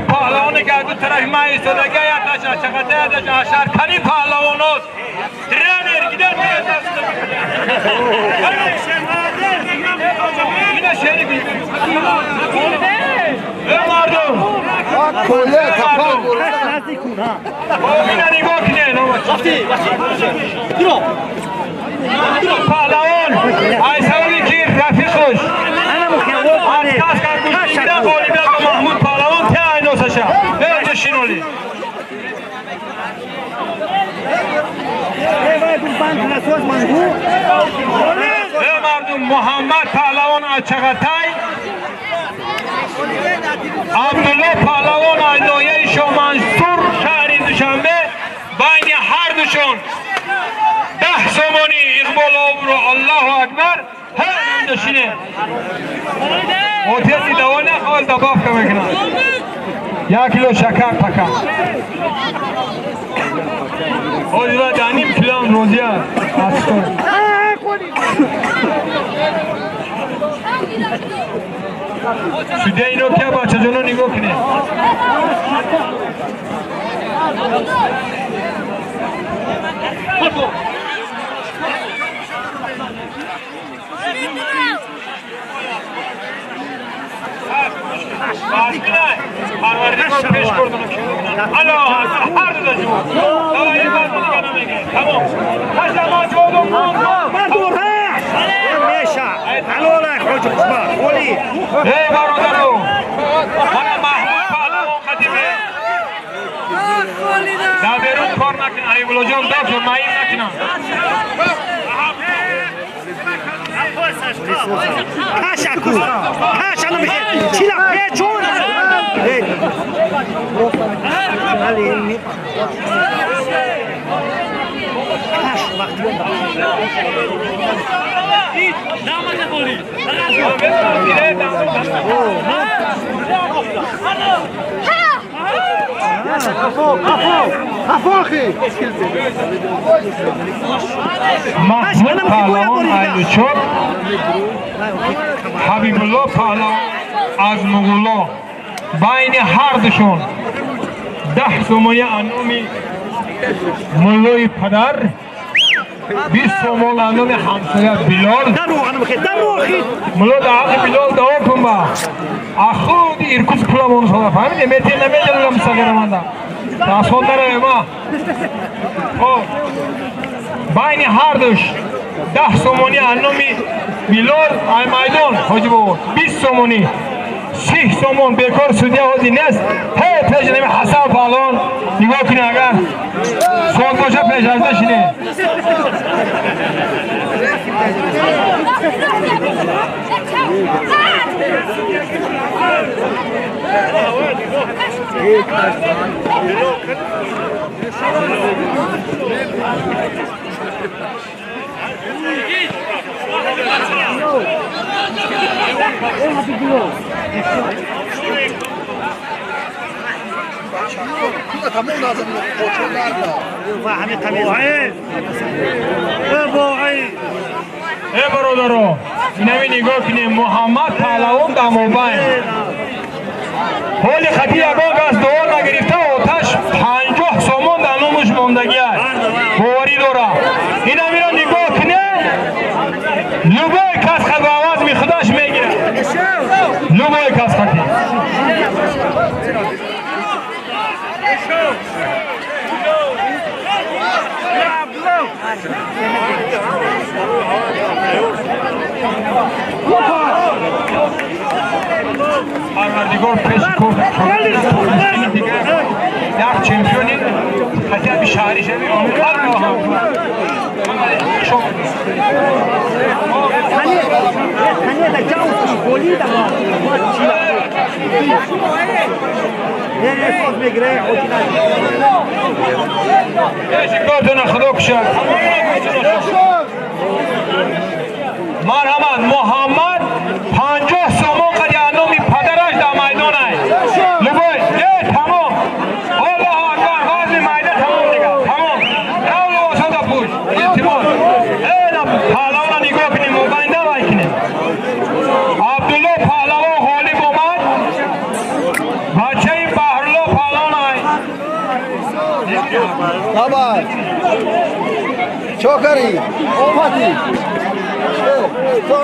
پهلوان که دو طرف ما ایستادگی اتش چقدر ازش اشار کنی پهلوانات درنر گیدن اینا شهری بید مردم کوله کپا اینا نگاه کنه پهلوان ایساوی که رفیقش از کس کرگوش میده قولی بیاد به محمود پهلوان ته اینوسشه برد شینولی مردم محمد پهلوان از چغتای عبدالله پهلوان از نایه شامنصور شهر دوشنبه بین هر دوشون 10 سومانی اقبال آورو الله اکبر هر نشینه اوتیتی دوال نخواهد دباف که میکنن 1 کیلو شکر پکا خودی و 2.5 کیلو هم روزی هست شده اینو که بچه جانو نگاه کنه پروردگار پیش کردن الله هر دو جو دوایی باز دیگه نمیگه تمام هشت ما جودم مدور میشه حلال اخراج اخبار خولی ای برادرو من محمود پهلوان قدیمه در بیرون کار نکنم ای بلو جان داد و ماییم نکنم کاشکو کاشانو میشه چیلا پیچون کاش وقتی دامن نبولی محمود پهلوان ایلوچور حبیب الله پهلوان از مغولا بین هر دوشون 10 سومانی انومی ملوی پدر 20 سومون انومی همسایه بلال ملو در حق بلال دعا کن با اخود ایرکوز پلامون شده فهمیده میتی نمیجلوم سگره منده تاسون داره ما بین هر دوش 10 سومانی انومی بلال ای میدان حاجی بابا 20 سومانی 6 سومون بیکار سودیا هودی نیست هی پیش نمی حسن پهلوان نگاه کنی اگر سوال باشه پیش ارزه شینه ای برادرو اینمی نگاه کنیم محمد پهلوان در موبایل حالی خطی یکان که از دوار نگرفته آتش 50 سومون در نومش ماندگی است باوری داره اینمی را نگاه کنه لوبای کس خد و آواز می خودش میگیره لوبای کس خطی پروردگار پیش کرد دیگه یک چمپیونی حتی بی شهری شوی آمریکا مرحمت محمد 50 سومون قد یعنومی پدرش در میدان است لبای تمام الله اکبر غازی میده تمام دیگه تمام رول واسه دا پوش اعتماد پهلوان نگاه کنیم و بنده وای کنیم عبدالله پهلوان غالب اومد بچه خبر چوکری اومدی تو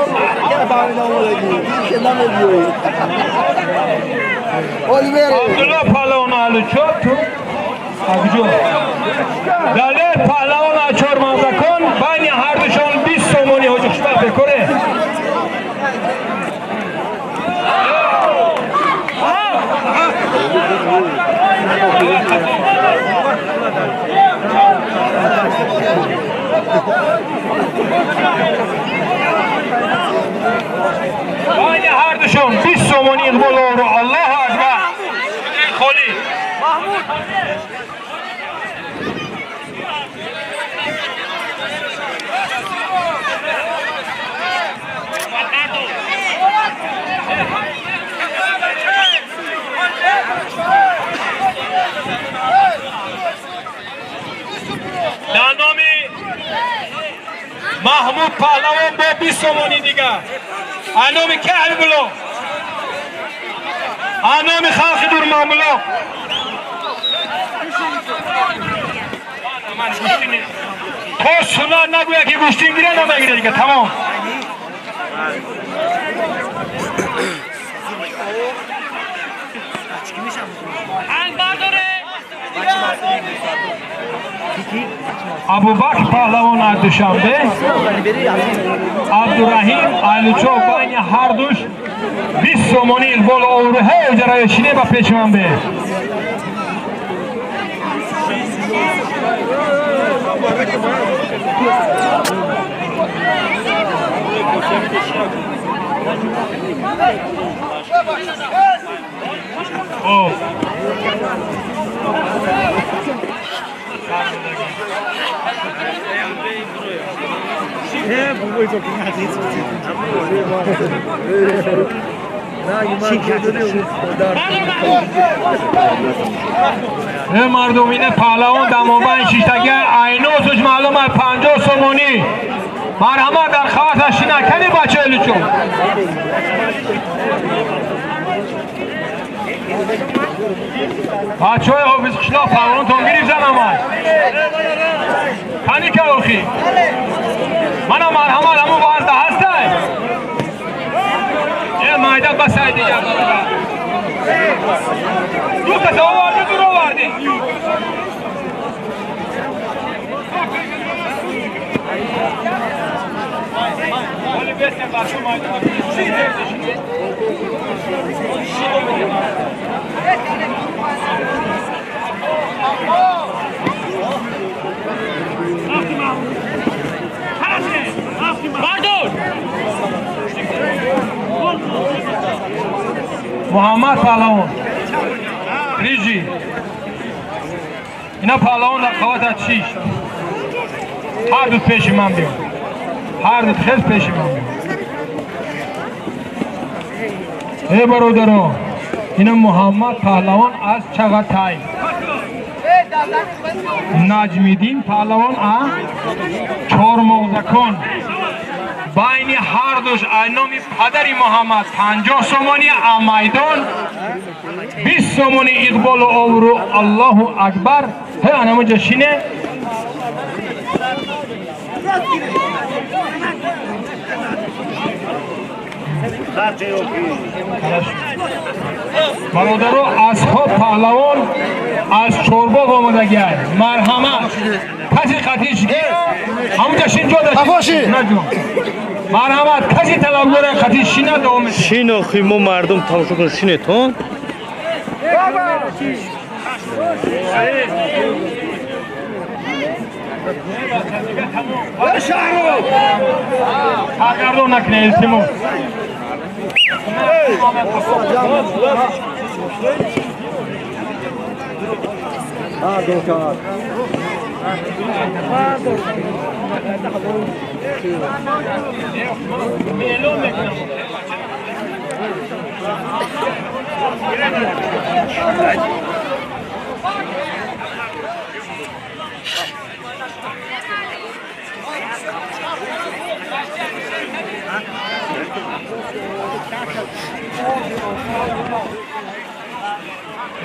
که فهمیدم اومدی که نمیدونی اولیویر عبدالله پهلوان آلوچو تو آبجو دله پهلوان آچور مازکن بین هر دوشان 20 سومونی حجوشتا بکنه بین هر دوشان 20 سومونی اقبال رو الله اکبر خولی در نام محمود پهلوان با 20 سومونی دیگه انام کهل بلو انام خلق دور معمولا تو سنا نگویا که گوشتین گیره نمیگیره دیگه تمام ابوبکر پهلوان از دوشنبه عبدالرحیم آلوچو بین هر دوش 20 سومونی اقبال اوروه اجرای شینه با پیشمنبه مردمین پهلوان دماوند شیشتگی اینوزش معلومه 50 سومونی مرحمت در خواهد شینکنی بچه الوچو بچه های حافظ قشلاق پهلوان تونگیری زن آمد کنی که اوخی منو مرحمت همون بازده هسته یه مایده بسای دیگه دو کسا آوردی دور آوردی ولی بسیم بچه مایده محمد پهلوان ریجی اینا پهلوان در قوات چیش هر دو پیش من بیان هر دو خیز پیش من بیان ای برادران اینا محمد پهلوان از چغتای نجمیدین پهلوان از چهارمغزکان بین هر دوش اینامی پدری محمد 50 سومونی میدان 20 سومونی اقبال و آورو الله اکبر هی انمو جشینه برادرو اصحاب پهلوان از چورباغ آمده گرد مرحمت کسی قطعی شکر همون جشین جا داشتی مرحمت کسی طلبگاره قطعی شینه دوامه شین و خیمو مردم تماشا کن شینه تون سرگردون نکنه التماس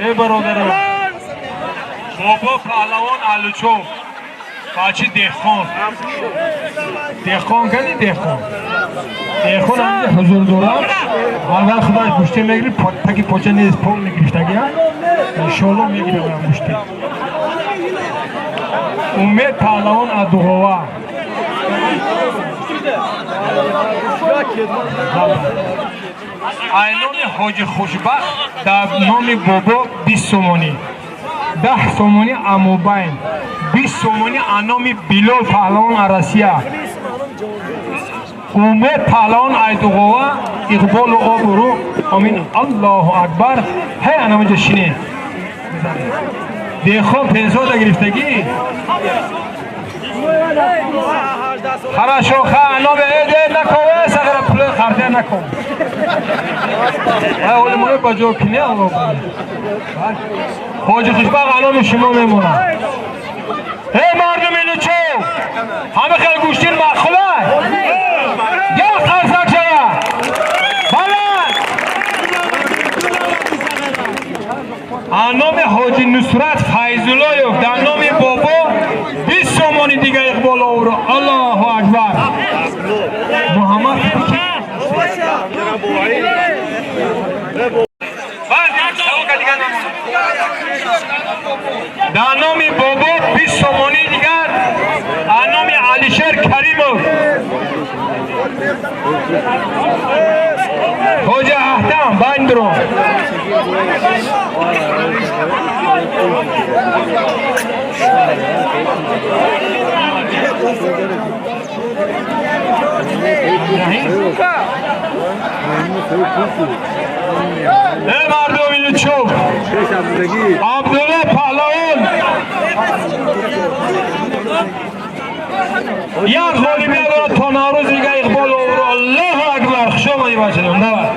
ای برادران بابا پهلوان علوچو بچه دهخان کردی دهخان همینجا حضور دارم اول خداش بوشته میگیری تاکی پاچه نیست پول میگیرشتگی انشالله میگیره برم بوشته امید پهلوان ادوغوه اینام حاج خوشبخت در نام بابا 20 سومانی 10 سومانی اموبین 20 سومانی انامی بلال پهلوان عرسیه امید پهلوان ایدوغوه اقبال و آبرو امین الله اکبر هی انام جشینه دیخون پنسو دا گرفتگی خراشو انام ایده نکوه سگر پلو خرده نکن اولی مونه بجو کنه حاج خوشبخت انام شما میمونه ای مردم اینوچو همه خیلی گوشتین مخله یا خرسک شده بلد انام حاج نصرت فیضالله در نام بابا 20 سومانی دیگه اقبال آورو الله اکبر محمد در نام بابا 20 سومانی دیگر نام علیشیر کریموف حاج احتم بندرو ای مردم اینوچو عبدالله پهلوان یک غالی بیاد تا نوروز دیگه اقبال آورو الله اکبر خوش آمدی بچه دم دور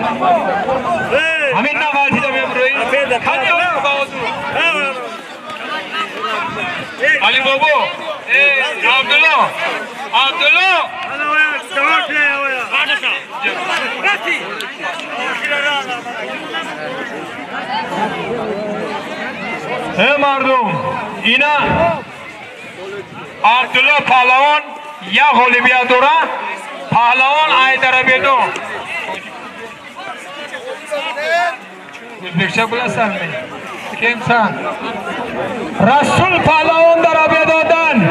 همین نغلطی دم امروی کنی آورو بازو علی بابا عبدالله ای مردم اینا عبدالله پهلوان یا غالی بیاد دوره پهلوان ایدر بیدو بکشه بلا سرمی کمسان رسول پهلوان در بیدادن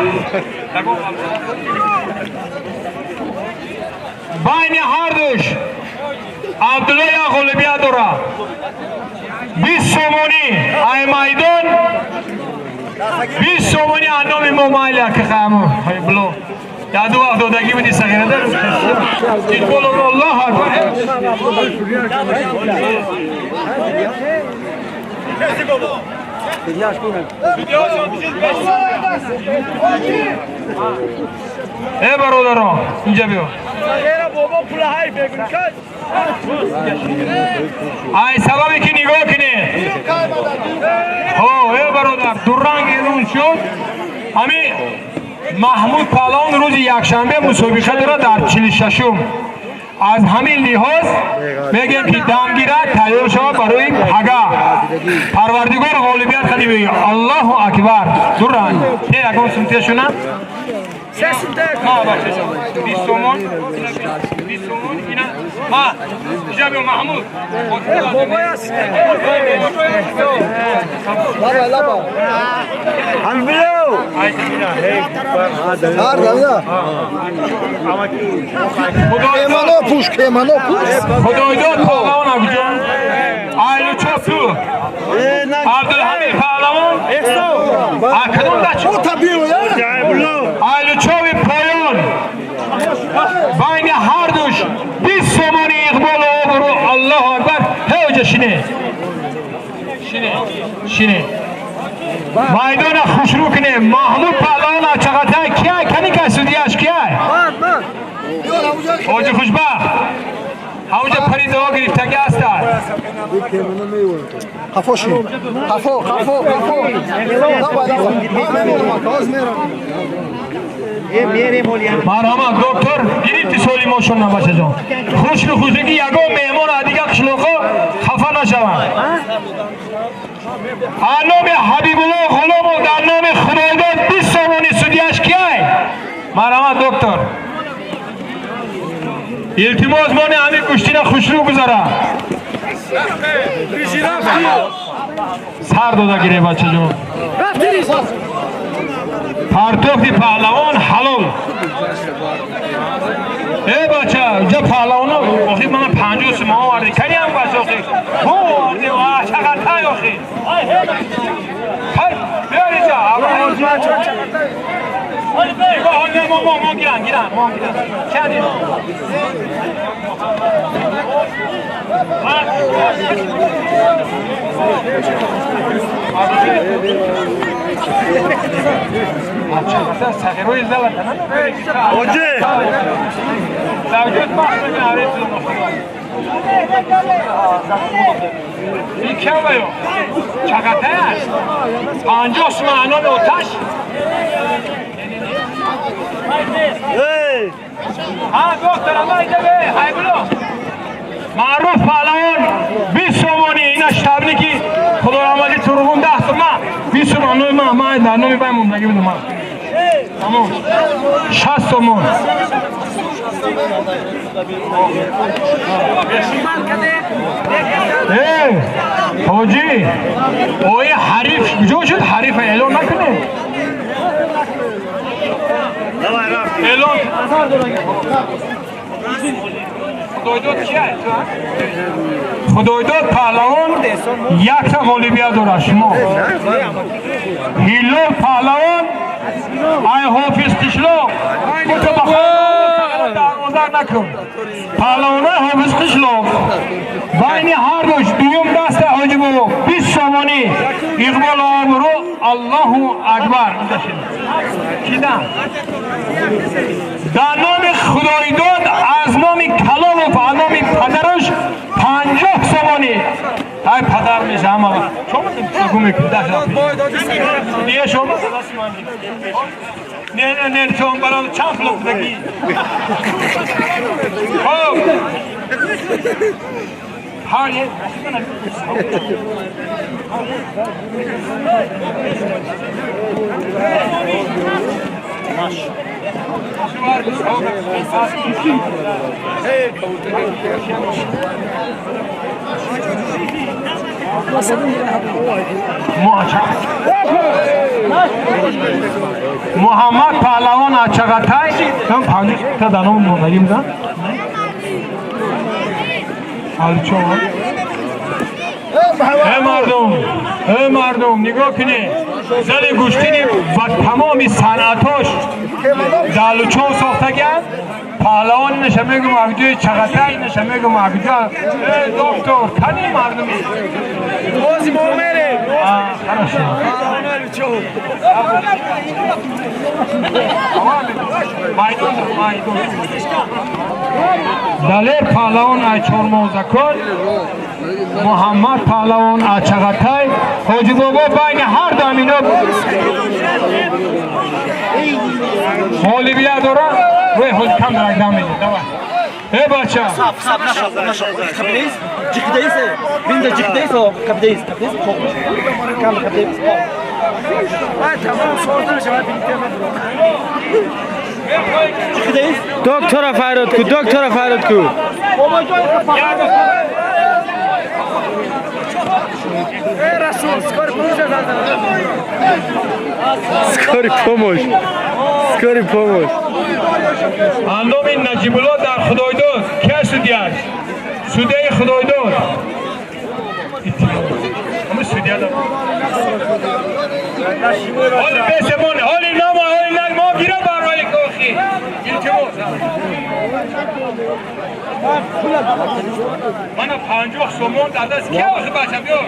بین هر دوش عبدالله یا غالی بیاد دوره 20 سومانی ای میدان 20 سومانی انام مومایل که خامو های بلو یا دو وقت دادگی بودی سخیره در این بولو رو الله اکبر ای برادران اینجا بیو ای سببی که نگاه کنه ای برادر دو رنگ ایرون شد همین محمود پهلوان روز یکشنبه مسابقه داره در 46م از همین لحاظ میگم که دمگیره تیار شود برای پگاه پروردگار غالبیت کنی بگی الله اکبر دو رنگ که یکم سنته شونه سه سنته ما بچه 20 تومان 20 تومان اینا ما جابی محمود هم بیو کیمانو پوش خدای داد پهلوان ابجان آیلو چوپو عبدالحمید پهلوان کدوم بچه آیلو چوبی پایان بین هر دوش 20 سومانی اقبال آورو الله اکبر هوجه شینه میدان خوشرو کنه محمود پهلوان چقدر کیه کنی که سودیش کیه حاج خوشبخت همونجا پریده ها گرفتگی هستن خفاشی خفو میریم مولیم مرحمت دکتر گرفتی سولی ماشون نباشه جان خوش رو خوشی که یگو مهمان دیگه قشلوخو خفه نشوند نام حبیب الله غلام و در نام خدایداد 20 سامانی سودیش کیه مرحمت دکتر التماس مانه همین کشتی را خوش رو گذاره سر داده گیره بچه جان پرتوختی پهلوان حلال ای بچه جا پهلوان ها آخی من 50 سمه ها وردی کنی هم بچه آخی هو وردی واه چقدر تای آخی بیاری جا نگاه حال نه ما گیرن چه دید سخیروی زلت اوجه زوجت بخش بگن آره این که باید چقدر هست 50 سمه انان اوتش دکتر اما اینجا به های بلو معروف پهلوان 20 سومانی اینش تبریکی خدا رحمتی ترغون 10 تومن 20 تومن من در نامی باید مملگی بدم من تمام 60 تومن حاجی اوی حریف کجا شد حریف اعلان نکنه اعلان خدایداد کیه؟ خدایداد پهلوان یک تا غالبیت داره شما هیلو پهلوان ای حافظ قشلاق تو بخواه دروازه نکن پهلوان های حافظ قشلاق بین هر دوش دویم دست حاجی بابا 20 سامانی اقبال آبرو الله اکبر کیدم در نام خدایداد از نام کلام و نام پدرش 50 سامانی ای پدر میشه همه شما سگو میکنی دیگه شما نه چون برای چند فلوک بگی خب هر یک محمد پهلوان اچغتای هم 50 تا دانم مونگیم دا الچون ای مردم نگاه کنی زل گوشتینی و تمامی صنعتاش دلوچون ساخته گرد پهلوان نشه میگم اگجای چغتای نشه میگم اگجا دکتر کنی مردمی بازی ما میره دلیر پهلوان ای چورموزکر محمد پهلوان ای چغتای حاجی بابا بین هر دامینا حالی بیا داره روی حاجی کم در اگدام میده ای بچه Capideis? Capideis? Vinda Capideis ou Capideis? Capideis? Calma, Capideis. tamam sordum cevap Capideis? دکتر فراد کو دکتر فراد کو Rasul skor pomůže скорый помощь скорый помощь اندام نجیب الله در خدایداد که سودیش سوده خدایداد همه سودیه دارم حالی بیسمون حالی نام حالی نگ ما گیره برای کاخی من 50 سومون در دست که آخه بچه بیار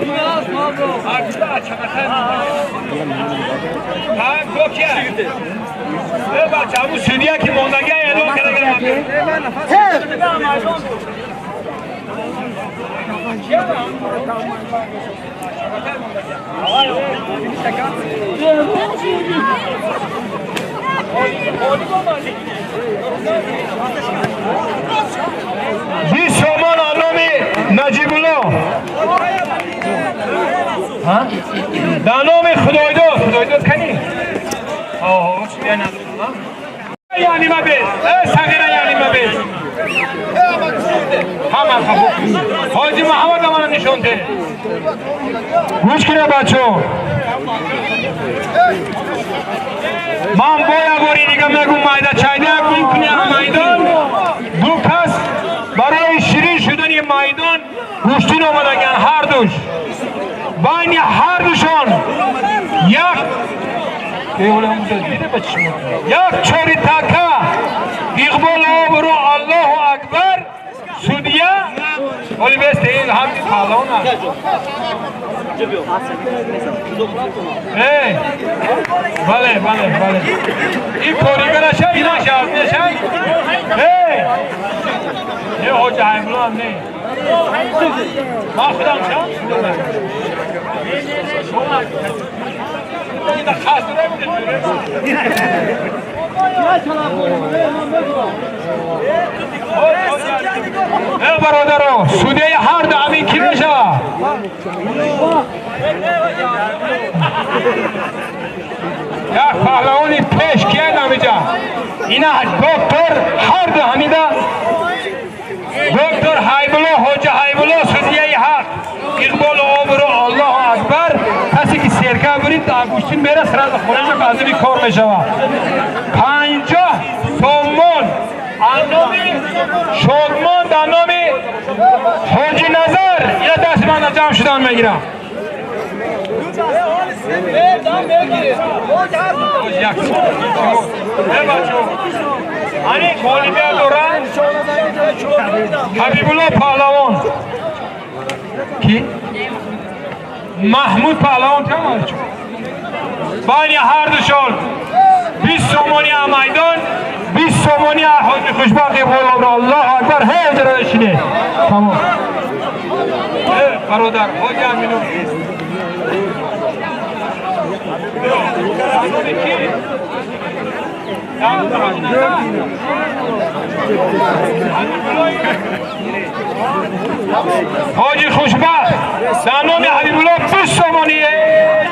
اکتا چقدر ها کاکیه ای بچه همون سودیه که موندگه اعلام کرده گرم بیست تومان نام نجیب الله در نام خدایداد کنی یعنی ما بیست سگیره یعنی ما بیست همه خبو حاجی محمد امانه نشونده گوش کنه بچه من باید باری دیگه میگم مایده چایده گم کنی میدان دو کس برای شیرین شدن میدان گوشتین آمدگن هر دوش بین هر دوشان یک چوری تاکا اقبال آبرو الله اکبر سودیه ولی بست این همین پالون هست بله این کوریگرش ها اینا شرطیش ها یه حجه حیملو هم نه ما خودم شم این خاص رو ای برادرو سوده هر دو همین کی میشه یک پهلوانی پیش کیه نمیجا اینا دکتر هر دو همیده دکتر حیبالله حجه حیبالله سوده حق اقبال آبرو الله اکبر کسی که سرکه برید انگوشتین میره سرد خونش رو قضیبی کار میشوه 50 تومان انامی شادمان در نامی حاجی نظر یه دست من جمع شدن میگیرم هنی کولی بیا دوران حبیب الله پهلوان کی؟ محمود پهلوان تمام شد بین هر دوشان 20 تومانی میدان 20 تومانی حاجی خوشبخت قول الله اکبر هی جرا شینه تمام برادر حاجی امینو حاجی خوشبخت در نام حبیب الله 20 تومانیه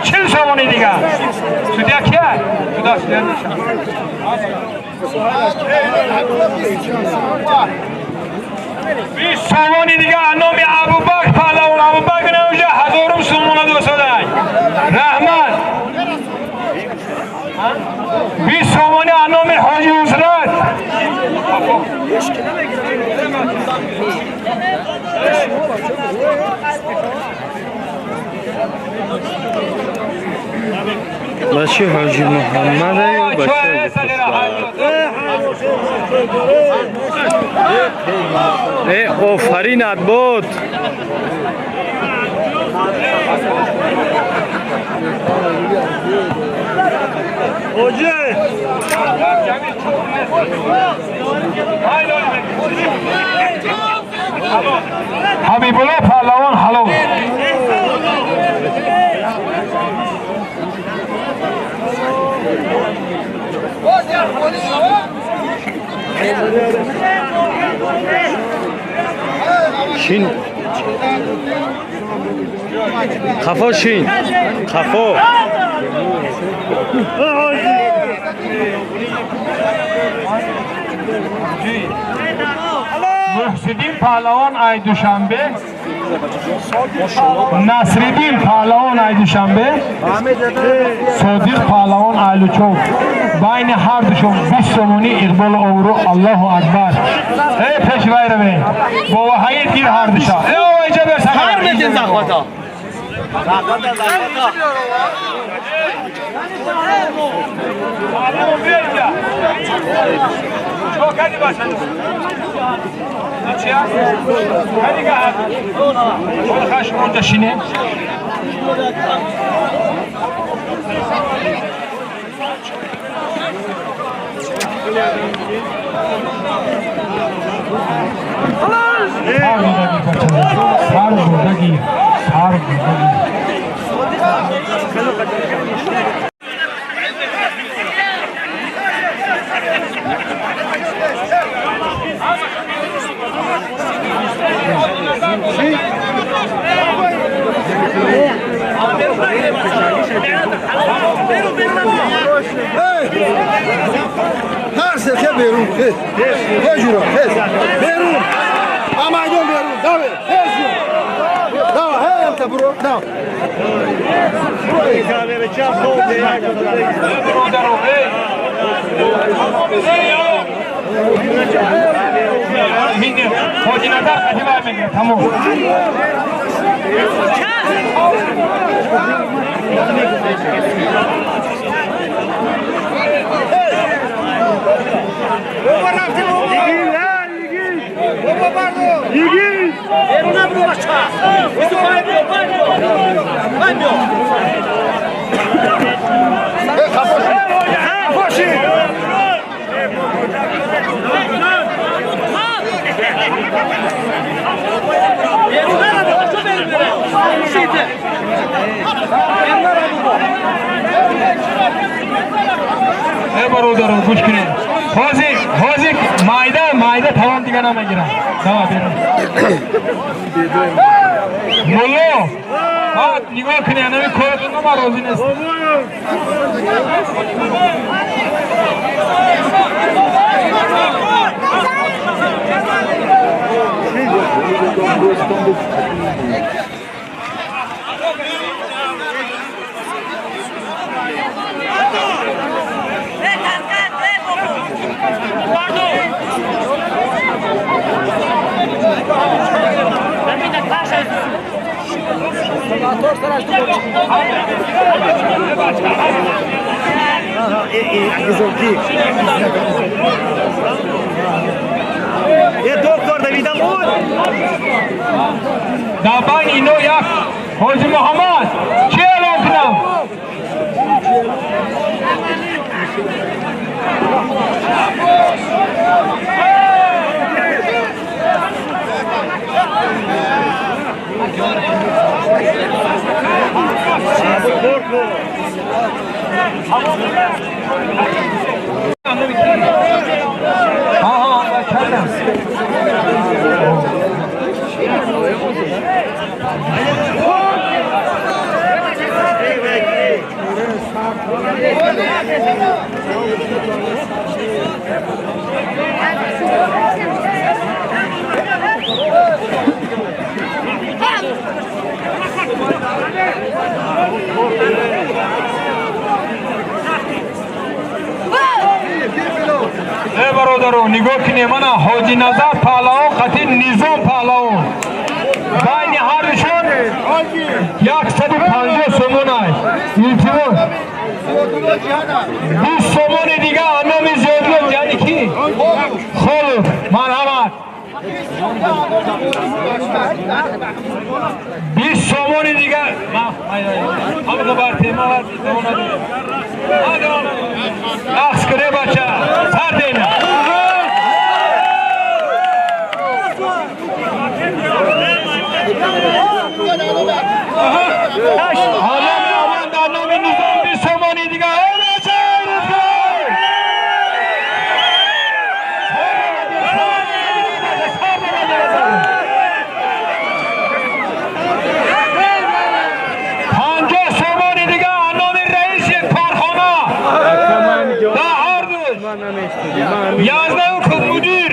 40 تومانی دیگه سودیا کیه؟ خدا سودیا نشم 20 تومانی دیگه نام ابوبکر پهلوان ابوبکر نوجه 1000 تومان دوستان رحمت 20 تومانی نام حاجی حضرت بچه حاجی محمد یا بچه ای آفرینت بود حاجی حبیب الله پهلوان حلو شین خفا شین خفا محسدین پهلوان ای دوشنبه نصرالدین پهلوان ای دوشنبه صادق پهلوان ایلوچوب بین هر دوشون 20 تومانی اقبال اورو الله اکبر ای پیشوای رو بین با وحی دیر هر دوشا ای او ایجا برسن هر میدین زخواتا کدی باشن چیا کدی که خود خشم اونجا شینه هر سکه بیرون هجورا بیرون آمایدون بیرون داوه هجورا داوه هم تا برو داوه حاجی نظر خطی برمیگه تمام برادر گوش کنید حاضر مایده توان دیگه نمیگیرم دوا بیرون مولو نگاه کنید نمی کارتون ما راضی نیست یه دکتر دویدم بود دابان اینو یک حاجی محمد چی اعلام کنم برادرو نگاه کنید من حاجی نظر پهلوان خطی نظام پهلوان بین هرشون 150 سومون است التماس 20 سومون دیگه نام زیادی یعنی کی خالد مرحمت 20 سومون دیگه همه برتی ما رقص کنه بچه سر دینه آدم در نام نظام 20 سومونی دیگه یازده کن مدیر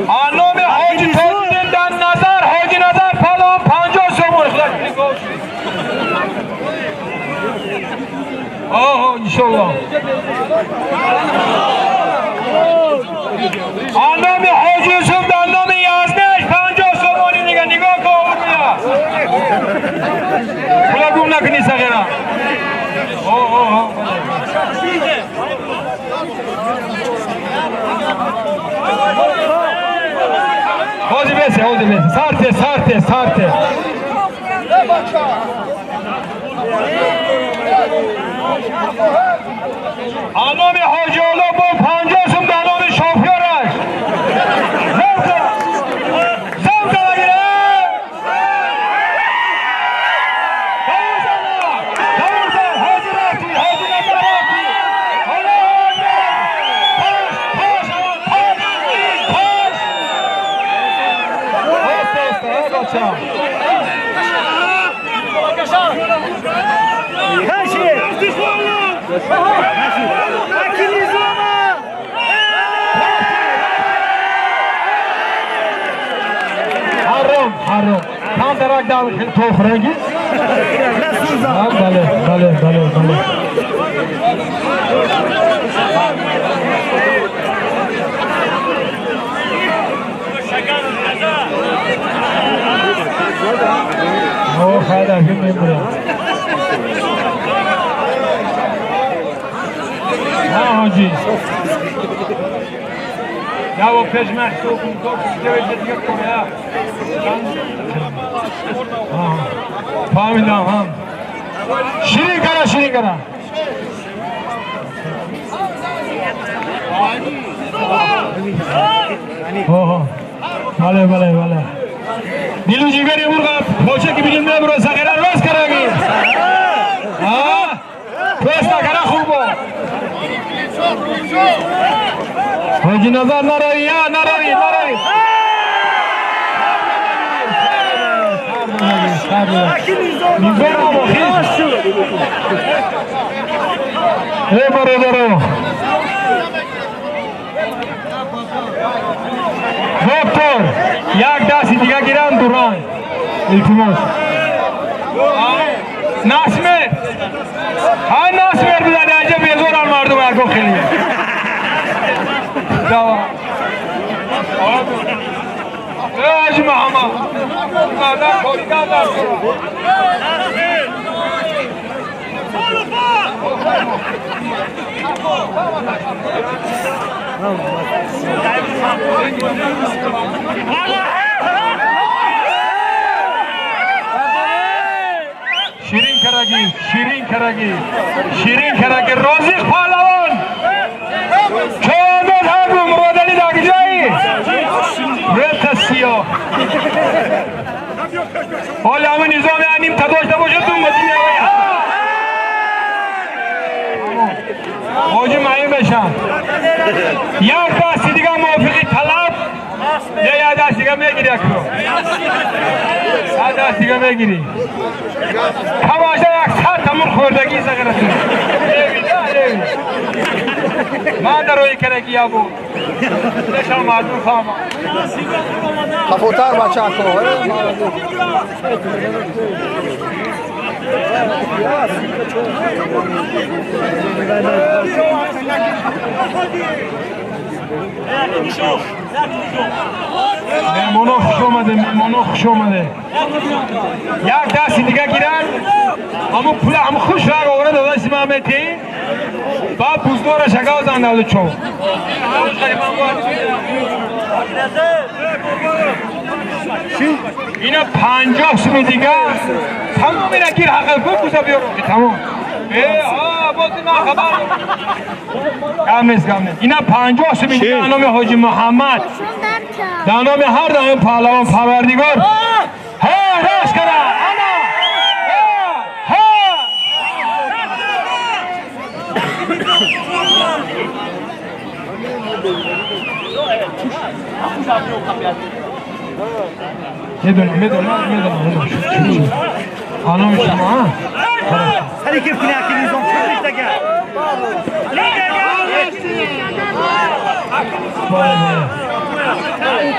آنام حاجی تازده در نظر حاجی نظر پلان 50 سومون آه انشالله آنام حاجی یوسف در نام 11 50 سومونی دیگه نگاه کن خدا گم نکنی سغیره حاضی بیسه سارته آنام حاجی اولا با 50 سوم در نام شافیارش بچه حرام کام درک دارم خیلی توف رنگی بله خیلی افیم میبورم حاجی یا و پیش محصول کن دیگه کنه فهمیدم هم شیرین کرا بله دیلو جیگری مرغا پوچه که بیدیم نبرو سقیره روز کرنگی توستا کرا خوبو حاجی نظر نروی میبرم و خیز برو دکتر یک دستی دیگه گیرم دوران التماس ناسمه بزنه اینجا بیزوران مردم ارگو خیلی حاجی محمد مادر خوریدن در شیرین کرگی روزی پهلوان چهارده هم رو مرادلی داگی جایی ریت سیاه حالا همه نظام انیم تداشته باشه تو مدینه حاجی معیم بشم یک دستی دیگه موافقی طلب یک دست دیگه میگیری اکرو یک دست دیگه میگیری هماشه یک سر تمون خوردگی سگرتون من در روی کرکی ها بود نشان مردم فهمم خفوتر بچه اکو مهمانو خوش اومده یک دستی دیگه گیرن همون پول همون خوش رگ آوره داداش محمدی بعد بوزدور شگاه زنده چون اینا 50 سوم دیگه تمام اینا گیر حقل کن بوزا بیارم تمام بازی من خبر کم نیست اینا 50 سوم دیگه نام حاجی محمد در نام هر دائم پهلوان پروردگار راست کنه میدونم خانم شما هری که کنه اکی نیزم چندش دگه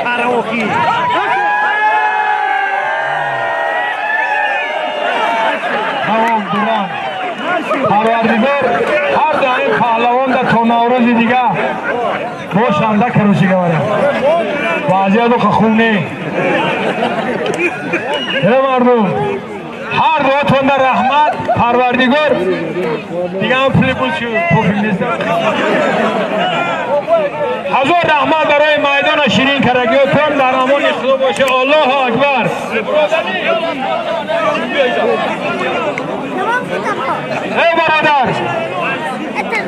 پراوکی تمام دوران پروردگار هر دائم پهلوان در تا نوروز دیگه باشنده کروشی گواره وضعیت و خونه مردم هر دوتون در رحمت پروردگار دیگه هم پلیپول شد پوفیل نیست حضور رحمت برای میدان شیرین کرگیتون در امان خدا باشه الله اکبر ای برادر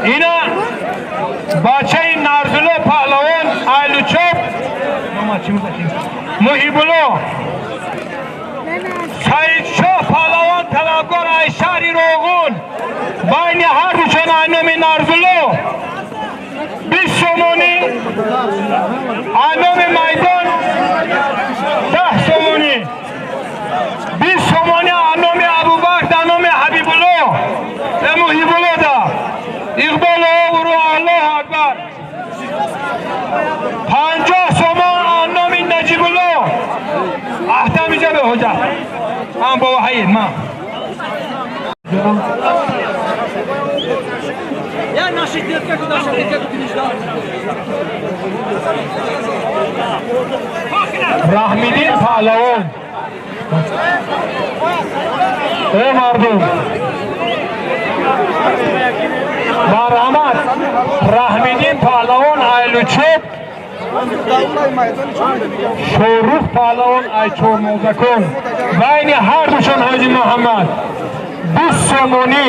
اینا بچه این نرزلو پهلوان ایلو چوب محیبولو سعید شاه پهلوان طلبکار ای شهری روغون بین هر دوشان اینومی نرزلو 20 سومونی اینومی میدان 10 سومونی اقبال او الله اکبر 50 سومان نام نجیب الله احتم جبه حجت هم با وحید ما Ya naşit diyetke kudişler. Rahmidin Pahlavan ey mardum marhamat Rahmidin Pahlavan ayluchub Shoruh Pahlavan aychormozakon bayni har dushon Haji Muhammad 20 somoni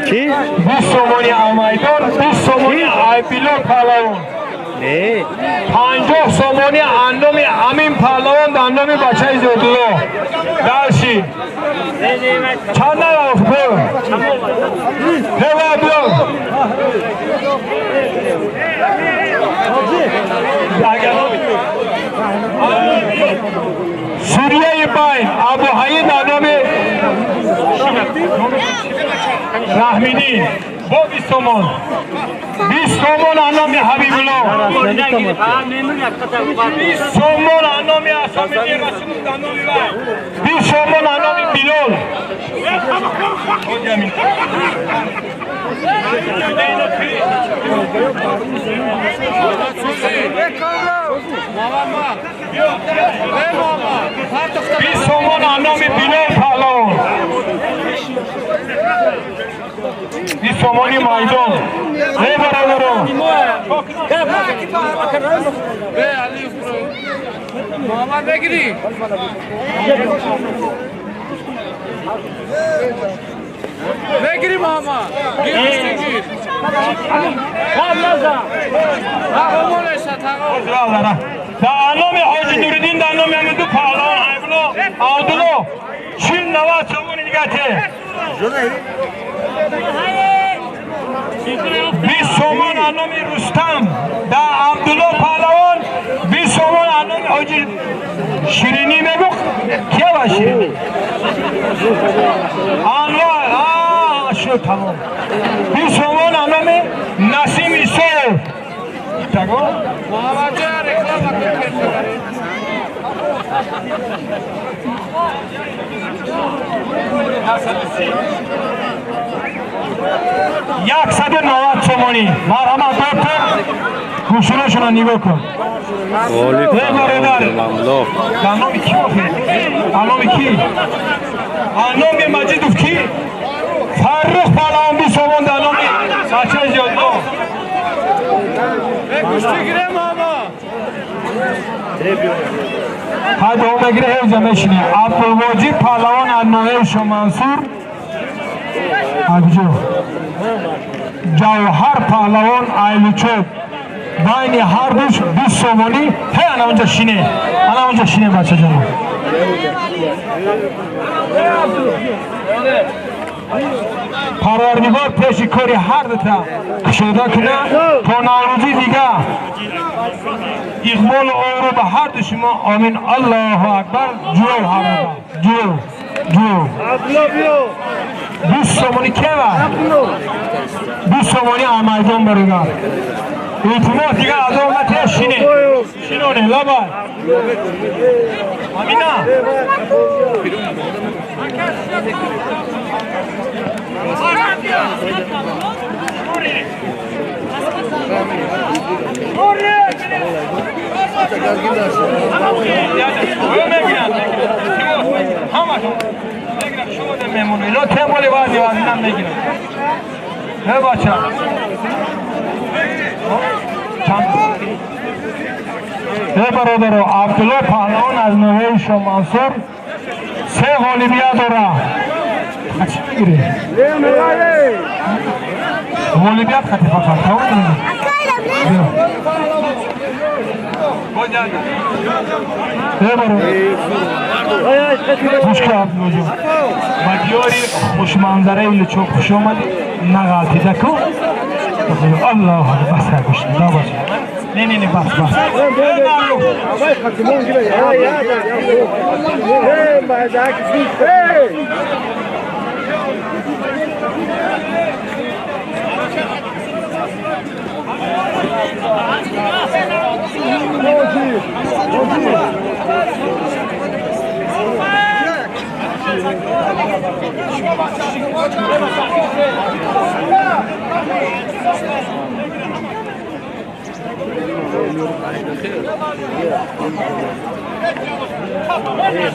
کی؟ 20 somoni amaydon 20 somoni aybilon Pahlavan 50 somoni annomi Amin Pahlavan da annomi bachai Zodullo dalshi chanda ofko heva blog Suriye Bayn Abu Hayid annomi Rahmidin bu 20 somon 20 somon annomi Habibullah 20 somon annomi Asamidin Rasulullah annomi var 20 somon annomi Bilal bir somon annomi Bilal Pahlavan bir somoni maydon ey baradaro محمد بگیری بگیری محمد گیر گیر da annomi Hoji Nuruddin da annomi Ahmedu Pahlavan Aybulo Avdulo Çin Navaz somoni nigate bir somon annomi Rustam da Abdullah Pahlavan bir somon annomi Hoji Şirini Mebuk Kiye var Şirini? Anvar şu tamam bir somon annomi Nasim İsoğlu Tago محمد جان reklam یک 190 somoni marhamat doktor گوشونشون رو نگاه کن والی برادر مملو انامی کی انامی کی انامی مجیدوف کی فرخ پهلوان بی سومون انامی بچه جادو گوشتی گیره ماما hadi o megre hevze meşini Abdülvacip Pahlavan Annoye Şomansur Abcu Cavhar Pahlavan Ayluçöp Bayni Harduş Düz Somoni Hey ana önce şine Ana önce şine baça canım Parvardigar peşi kori har dita Kışıda kına Tonavruzi diga İkbal oğru da har düşüma Amin Allahu Akbar Cüv harada Cüv Düz somoni ke var Düz somoni amaydan barigar İtimat diga azamete şine Şinone labar Amina Ne bacha? Ne barodaro Abdullah Pahlavan az Nohey Şomansur se g'olibiyat dora. G'olibiyat qat'i faqat. خوش کردیم بدیاری خوشمنظره ایلی چون خوش آمدی نغلطی دکو الله بس گوشت دا باشه نه بس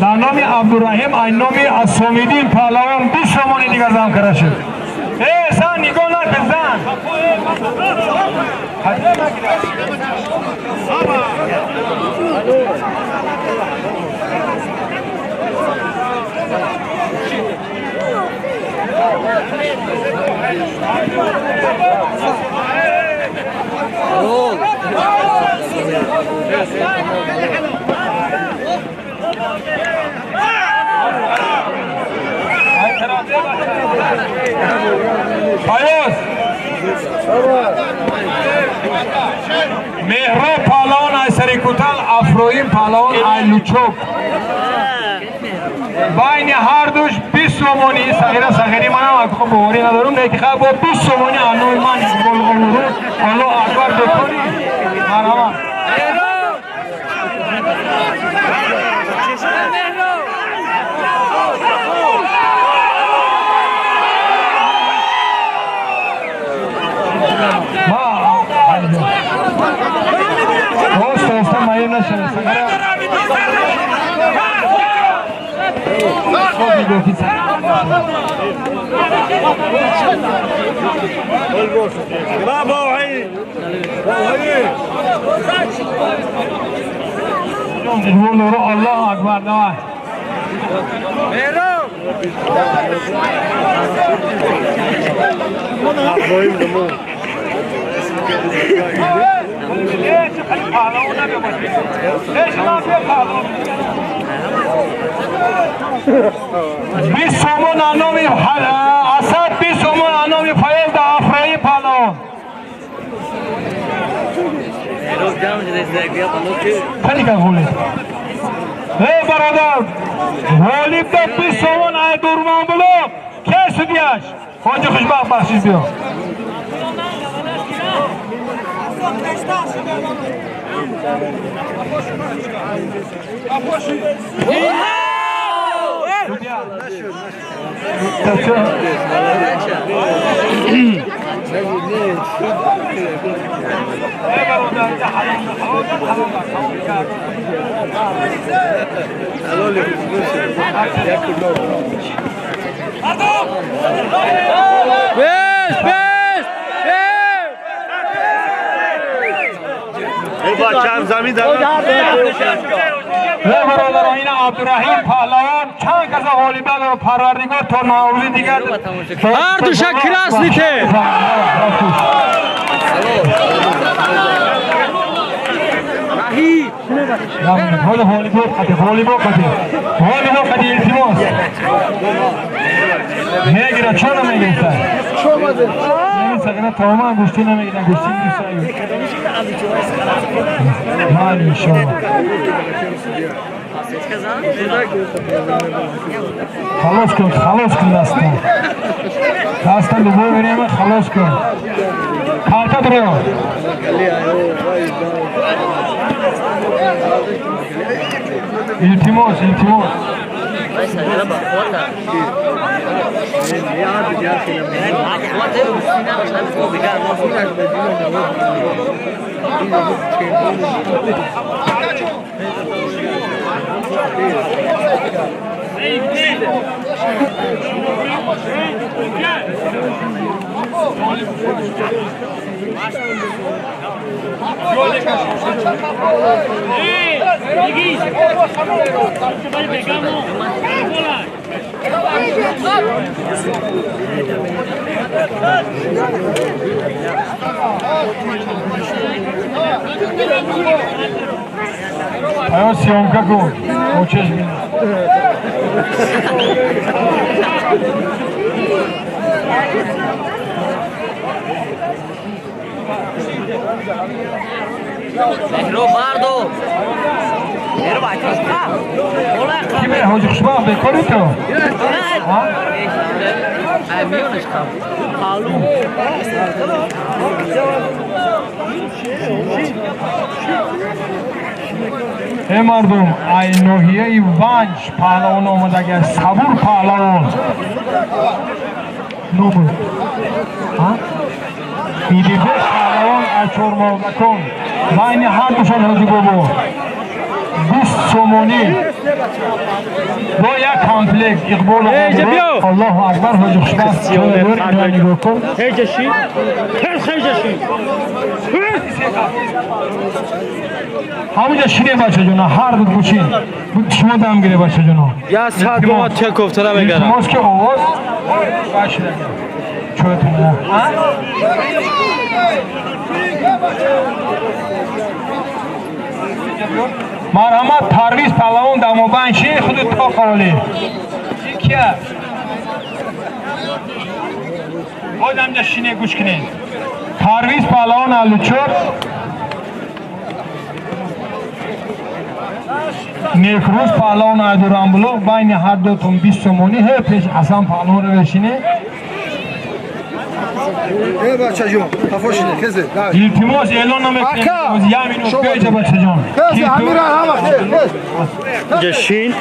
در نام عبدالرحیم اینامی اسامیدین پهلوان 20 تومانی دیگر زم کرده شد. زن نگاه نکن زن. فایز مهراب پهلوان ای سریکوتل افرویم پهلوان ای لوچوک بین هر دوش 20 تومانی صغیری من هم خب بوری ندارم لیکن خب با 20 تومانی انوی من گل غمورو الله اکبر بکنی مرحبا دوست مایه نشده بابا وحيد الله اکبر دوای بیست تومان انامی اسد 20 تومان انامی فایز در افرایی پهلوان خیلی که غولی برادر غالیب در 20 تومان ای دورمان بلو که سودیش خواهد خوشبخت بخشیش بیا چند زمین دارم برادر این عبدالرحیم پهلوان چند کس غالیبه و پروردگار تا ناولی دیگر هر دو شکل اصلی ته حال غالیبه قدی التماس میگیره چون نمیگیره این سگنه تمام گوشتی نمیگیره گوشتی میگیره مالی شما خلاص کن دستان دوباره بریم خلاص کن کارتا درو التماس Ayo syomka kun, uçuş bin. Robardo. کی به حاج خوشبخ بکنی تو ای مردم ای نوحیه ونج پهلوان آمده صبور پهلوان نومد ایدیفه پهلوان از چورمازکان بین هر دوشان حاجی بابا 20 سومونی با یک کامپلکس اقبال الله اکبر حاجی خوشبخت اینو نگاه کن هیچشی هیچشی همونجا شینه بچه جونا هر دو بوشین شما دم گیره بچه جونا یا ساعت ما چه کفتره بگرم التماس که آواز باشه چوتونه مرحمت پرویز پهلوان دموبند شیخ خود تا قوالی کیا آدم جا شینه گوش کنین پرویز پهلوان علوچور نیکروز پهلوان عیدورانبلوغ بین هر دوتون 20 سومونی ہے پیش حسن پهلوان رو بشینه ای بچه جون تفاشینه کسی التماس اعلان نمیکنیم یمین و پیجه بچه جان کسی همین را همه جشین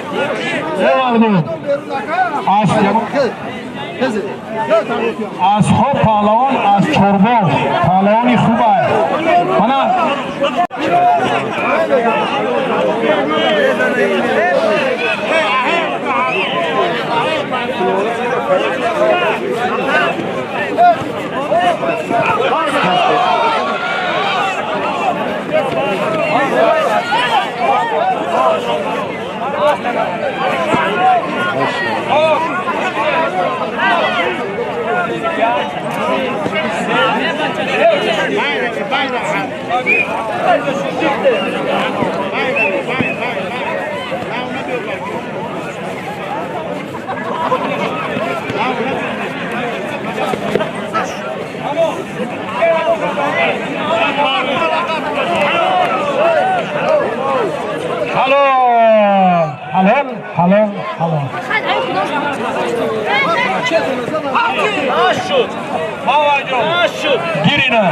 از خوب پهلوان از چرباو پهلوانی خوب است مانا حلال شد گیرینه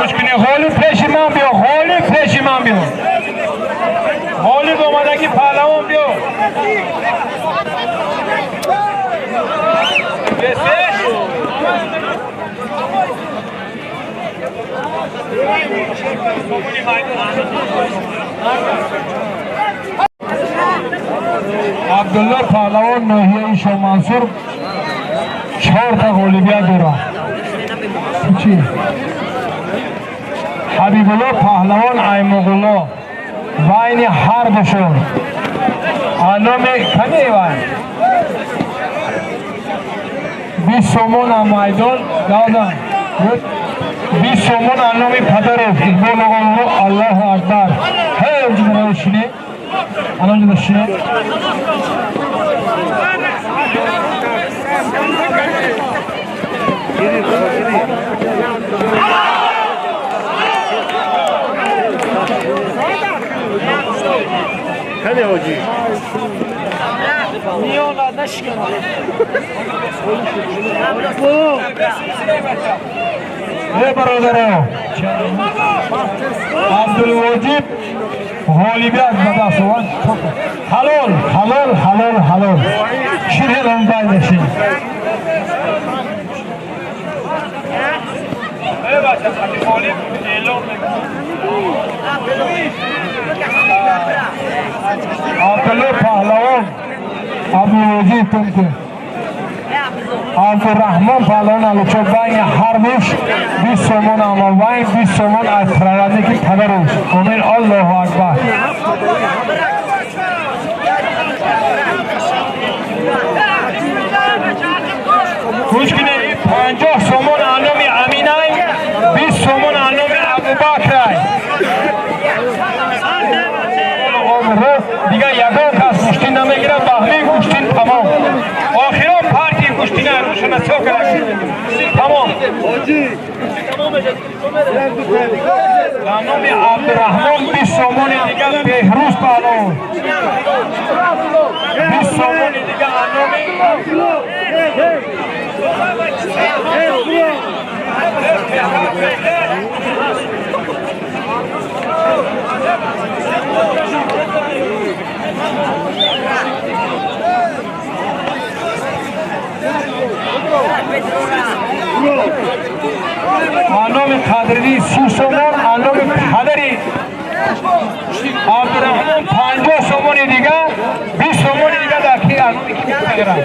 مشکنی غالی پیشی من بیا غالی پیشی من بیا غالی دومدگی پهلوان بیا عبدالله پهلوان ناحیه شاه منصور 4 تا غالیبیت داره چی؟ حبیب الله پهلوان ایموغلا بین هر دوشون علام کمی ایوان 20 سومون میدان دادن 20 سومون علام پدر اقبال آقا الله اکبر هی جمعه شینه الان جمعه شینه خیلی حاجی نیونا نشکن ای برادران عبدالواجب غالیبیت بده سوال حلال شیره لنبای نشین ای بچه ساکی غالیب اعلام عبدالله پهلوان عبدالواجب تمکن عبدالرحمن پهلوان علوچو بین هر دوش 20 سومون اما بین 20 سومون از پرورده که پدروش امین الله اکبر گوش کنه 50 سومون علومی امینای 20 سومون علومی ابوبکر نام عبدالرحمن 20 سومون دیگه بهروز پهلوان 20 سومون دیگه نام قدری 30 سومون نام قدری عبدالرحمن 50 سومون دیگه 20 سومون دیگه در کی نام کی میگیرن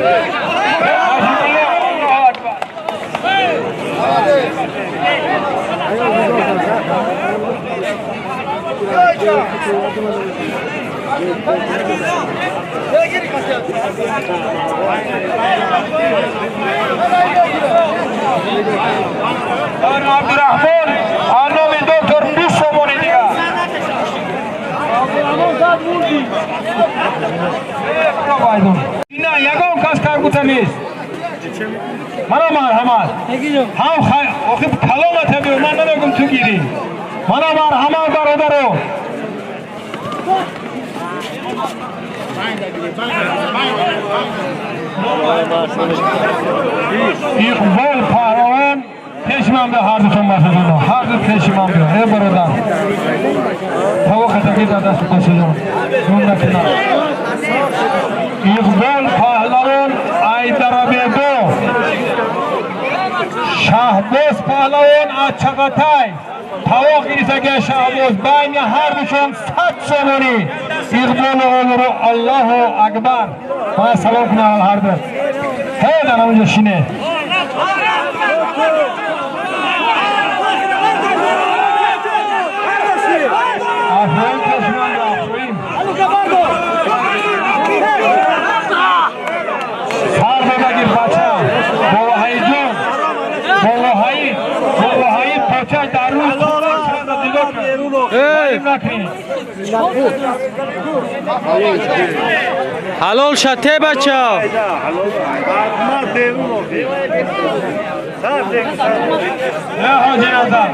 عبدالرحمن نام دکتر 20 سومون دیگه نه یکم کس کار بوده نیست منو مرحمت هم آخه کلام تبیو من نمیگم تو گیری منو مرحمت برادرو اقبال پهلوان پیشمان به هر دوتون بسیدون هر دو پیشمان به ای برادر تو خطکی در دست بسیدون اون نکنم اقبال پهلوان ایدرابیدو شهباز پهلوان از چغتای تواق ایساگه شهباز بین هر دوشون 100 سومونی اقبال اولو الله اکبر من سلام کنم هر دو هیدن اونجا شینه آفرین کشمان آفرین سر بگیر بچه بوهایی جون بوهایی پاچه در روز حلال شده بچه نه حاجی نظر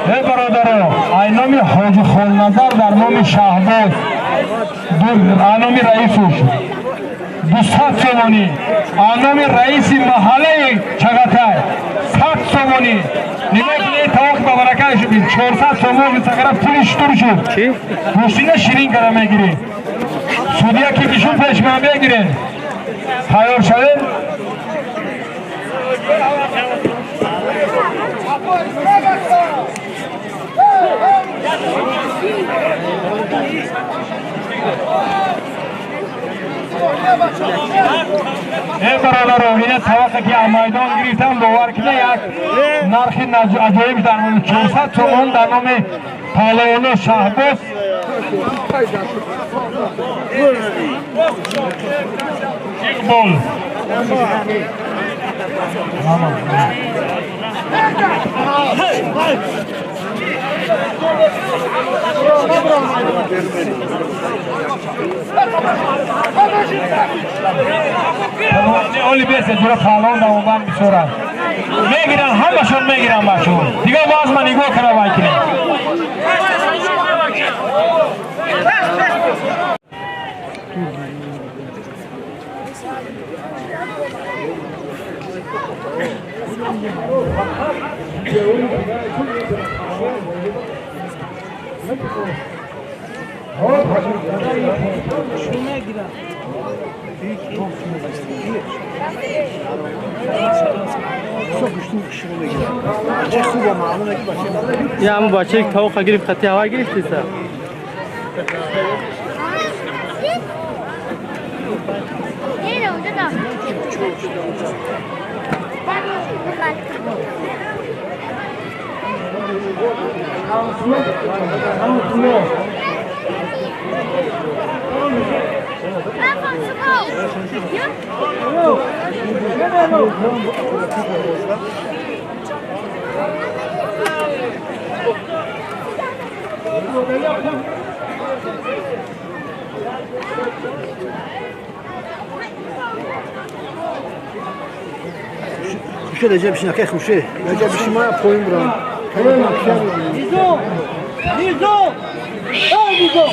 ای برادران ای نام حاجی خالنظر در نام شهباز نام رئیسش 200 سومونی نام رئیس محله چغتای 100 سومونی نگاه کنید تاوق با برکه شدید 400 سومون سکره پولش تور شد چی؟ گوشتینه شیرین کرده میگیرید سودیا که بیشون پیش من بگیرین تیار شدید ای برادران اینه طبقه که میدان گرفتم باور کنه یک نرخ عجایب در نام 400 تومان در نام پهلوان شهباز اقبال اولی بیسته جورا پهلوان دوان بسورن میگیرن همشون میگیرن باشون دیگه باز من نگاه کنه باید کنه یا همون بچه که تاوقا گرفت خطی هوا گرفتی سر خوشه رجب بشین که خوشه رجب بشین ما پایین برام نیزو نیزو نیزو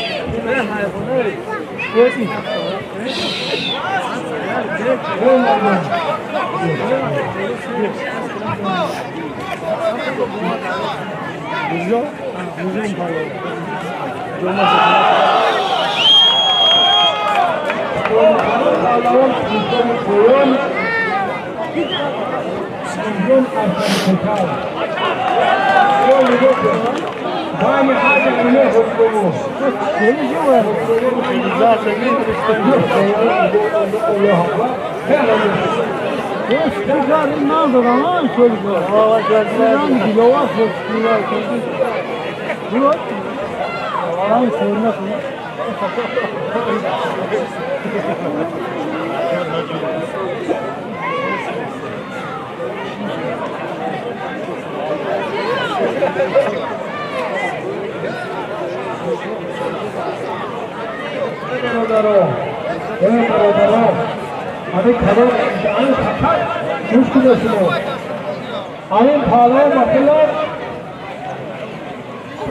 Ayın pahalıya bakırlar,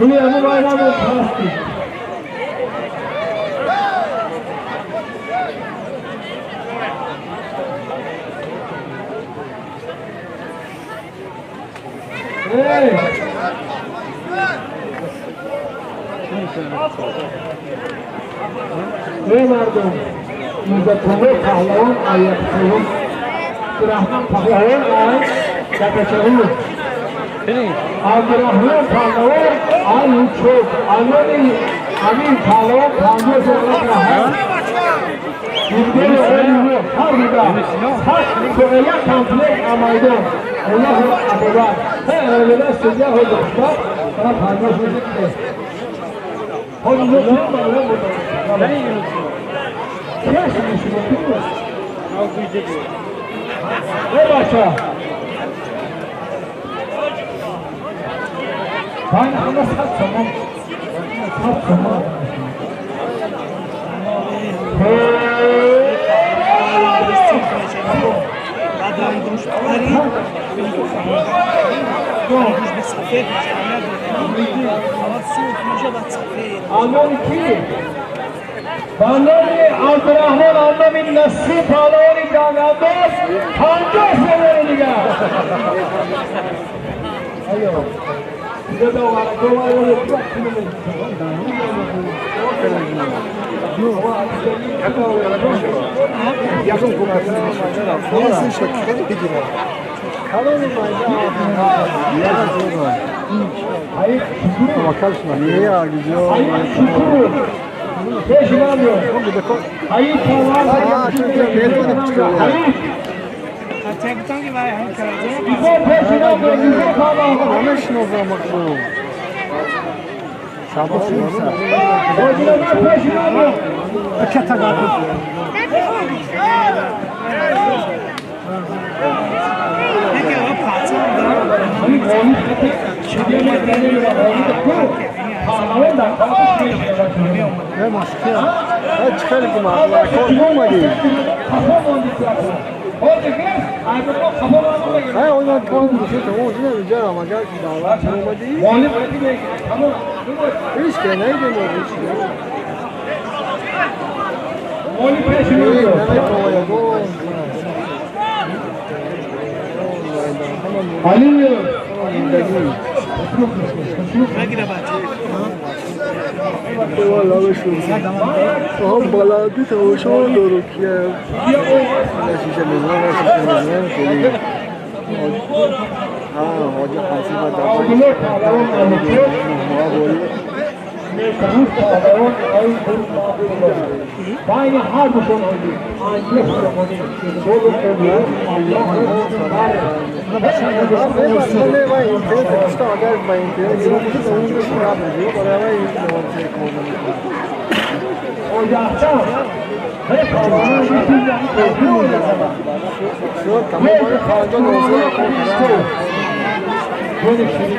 Hülyanı bayramı plastik. Hey! Ey mardum, İzzet-ı Pahlavan ayet-i Abdurrahman Pahlavan ayet yaklaşalım. Abdurrahman Pahlavan ayet çok. Amin Pahlavan Pahlavan Pahlavan Yüzleri ölümü harbida saç soğuya komplek amaydan Allah'ın adı var. Her öğlene sıcak olacaklar. Sana Pahlavan Pahlavan Hocam bağlı burada. Ben yürütüyorum. Kesin işi bakıyor musun? Ne başa? Kaynağında sat tamam. Sat tamam. Anlam ki Bandari Abdurrahman anlamin nasip alori danados hanca severini ya. Ayo. Size de var. Doğru yapmak için. yakın komutanı neyse şekilde gidiyor. Kalonun Hayır. Bakalım niye ya gidiyor? Hayır. Peşin alıyor. Hayır. Hayır. Çekten gibi ayağını kıracak. Bize peşin alıyor. Bize kalıyor. Ama şunu olmak bu. Sabah olursa. Hocalar peşin alıyor. Akata kaldı. Peki o parçalı. Hayır. Onu çekemediğini Ne maske ya? Ha çıkarık mı? Korkma değil. Ha oynadı puan düşüyor. O yine güzel ama gel ki dağlar korkma değil. Hiç de neydi o hiç de. Ali Vallahi şu. Tam baladı tavşan doğru ki. Şişe mezar şişe. Ha, hoca hasiba da. Aynı harbi son oldu. Aynı son oldu. Ne var? İnternet işte agar ben internet yürütüp onu da şey yapıyor. Oraya yürütüyor. Ocakta hep Allah'ın yüzünden korkuyor. Şu tamam böyle kalacak olsa böyle şey.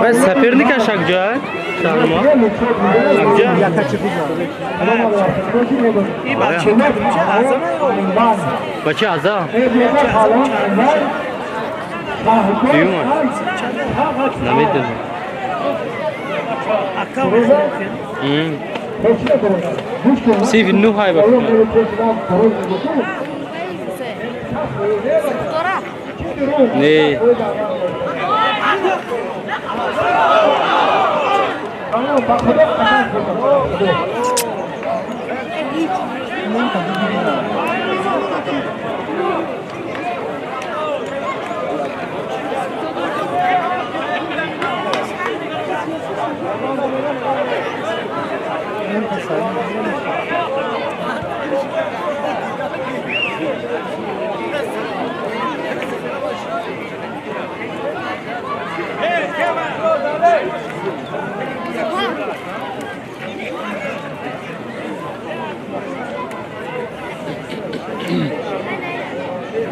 بس سفرنی که شک جای شما این بچه میشه اعظم بچه ازا دیوم نمیدونم سیف نو های بکنم نه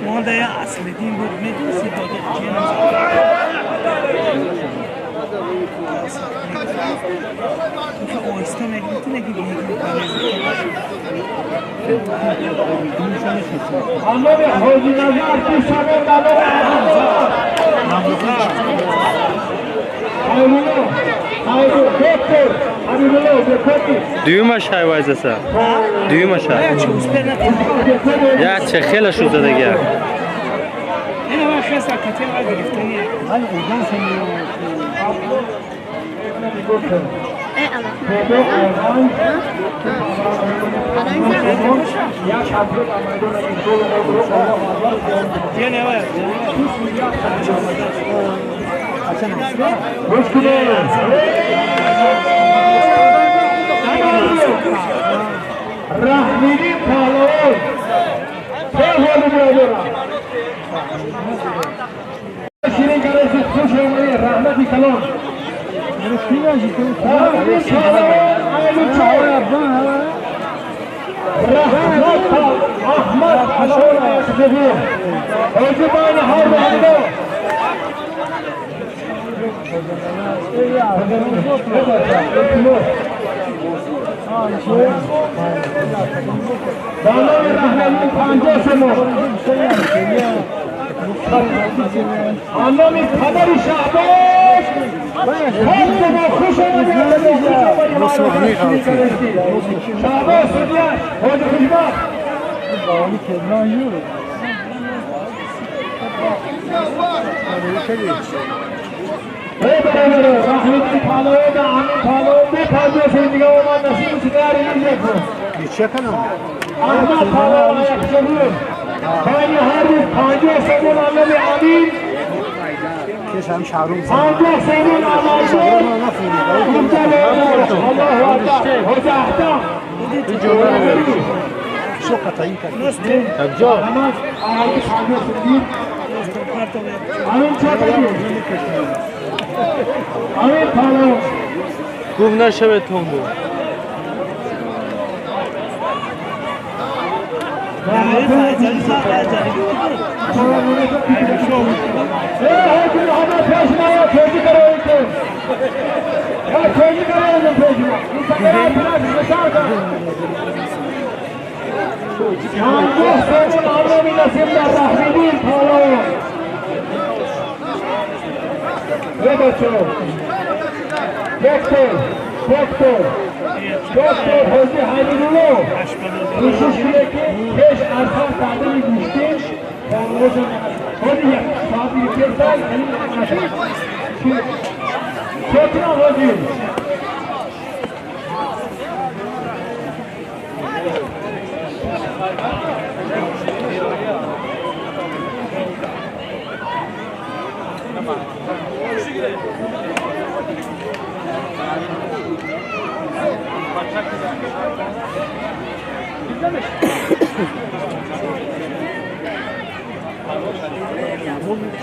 مانده یا اصلی دین بود میدونستی داده جیرم که اوسته میگیتونه که بیگی دیومش های وایزسا دیومش های یا چه خیلی شد دیگه اینو من خیلی کتیم را گرفتنیه رحمیدی پالوان چه حالی برادرم شیرین کرده خوش آمده رحمتی کلان رحمیدی پالوان آیدی چای رحمت احمد پالوان اکتبیر اوزی باین حال بحیدو دانای رحمانی 50 سمو آنامی خبری شعباش خود با خوش آمدی شعباش سدیش حاج خوشبخت بالی کدنان یورو رحمتی پالوه دا آمین پالوه بی پالوه سیدگاه و من نسیم سکاری نمیدکن چه کنم؟ احمد پالوه آیک شبیر باید هر روز 50 سمون آمین آمین کس هم شهرون 50 سمون آمین الله اکبر حج احتام شو قطعی کرد ابجا احمد آیک 50 سمون آمین چه کنیم آمین پالوه خوب نشوه تون بود دکتر حوزی حمیدولو کوشش کنه که پیش ارسال تعدیل گوشتش خودی یک ساعتی یک سال یعنی چطور حوزی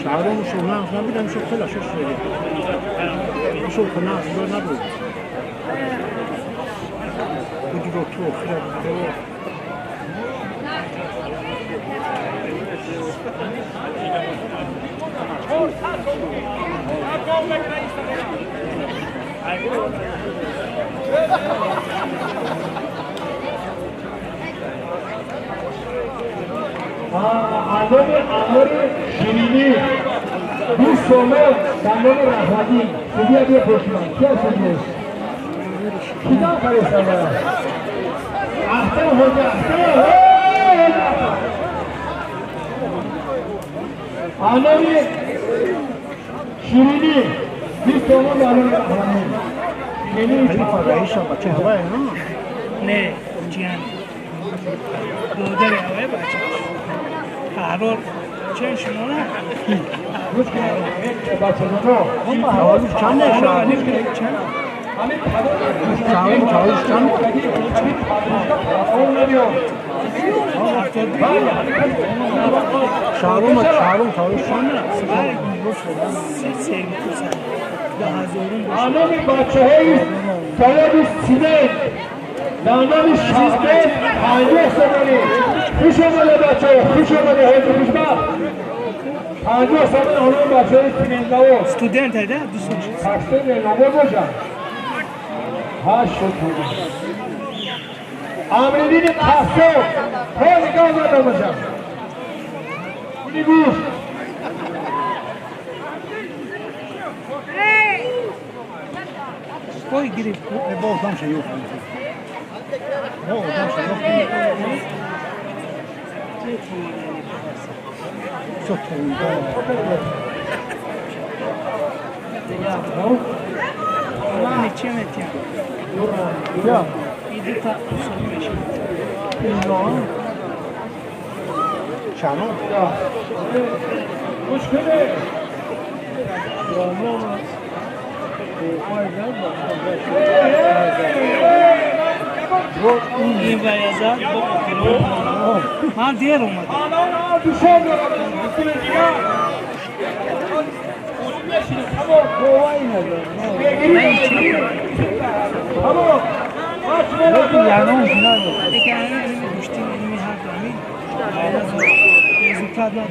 شعرهم شغلان نبودن شو خلاص شو شو خلاص دور نبود بودی رو تو خیلی بود آمار شیرینی 20 تومن دندان رحمتی بیا بیا پشمان کی هستش کجا فرستاده احسن حجه آمار شیرینی 20 تومن دندان رحمتی شیرینی چی فرقی شما چه هوای نه جیان دوده هوای بچه قرار چه شما نه بچه دو چند شهرام تاریخ چند آنام بچه های سال 23 نام شاگرد 50 سالگی خوش آمده بچه خوش آمده هیچ خوش با 50 سال آنام بچه های تیننده و استودنت هده دوستان تاکسی نمو باشن هاش شد آمریدین تاسو خیلی نگاه زده باشن اینی گوش کوئی گریب باز هم شیوخ Vani ce metia? Ya. Idita usulmeşi. Şano. Hoş geldin. این ویزا با کلو من دیر اومد